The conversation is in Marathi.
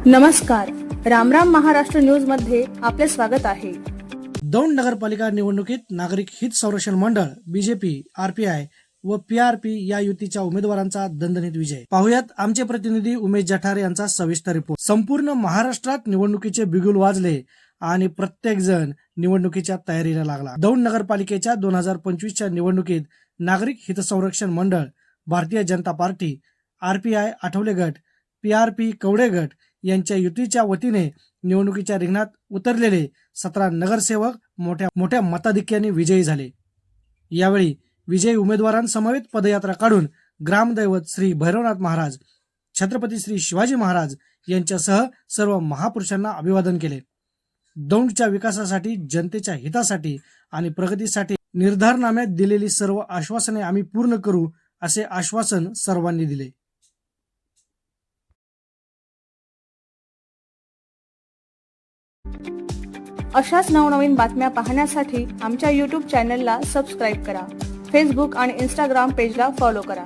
नमस्कार, रामराम महाराष्ट्र न्यूज मध्ये आपले स्वागत आहे। दौंड नगरपालिका निवडणुकीत नागरिक हित संरक्षण मंडळ, बीजेपी, आरपीआय व पीआरपी या युतीच्या उमेदवारांचा दणदणीत विजय। पाहुयात आमचे प्रतिनिधी उमेश जठार यांचा सविस्तर रिपोर्ट। संपूर्ण महाराष्ट्रात निवडणुकीचे बिगुल वाजले आणि प्रत्येक जण निवडणुकीच्या तयारीला लागला। दौंड नगरपालिकेच्या 2025च्या निवडणुकीत नागरिक हित संरक्षण मंडळ, भारतीय जनता पार्टी, आरपीआय आठवले गट, पीआरपी कवडे गट यांच्या युतीच्या वतीने निवडणुकीच्या रिंगणात उतरलेले 17 नगरसेवक मोठ्या मताधिक्याने विजयी झाले। यावेळी विजयी उमेदवारांसमवेत पदयात्रा काढून ग्रामदैवत श्री भैरवनाथ महाराज, छत्रपती श्री शिवाजी महाराज यांच्यासह सर्व महापुरुषांना अभिवादन केले। दौंडच्या विकासासाठी, जनतेच्या हितासाठी आणि प्रगतीसाठी निर्धारनाम्यात दिलेली सर्व आश्वासने आम्ही पूर्ण करू असे आश्वासन सर्वांनी दिले। अशाच नवनवीन बातम्या पाहण्यासाठी आमच्या YouTube चॅनलला सबस्क्राईब करा। फेसबुक आणि Instagram पेजला फॉलो करा।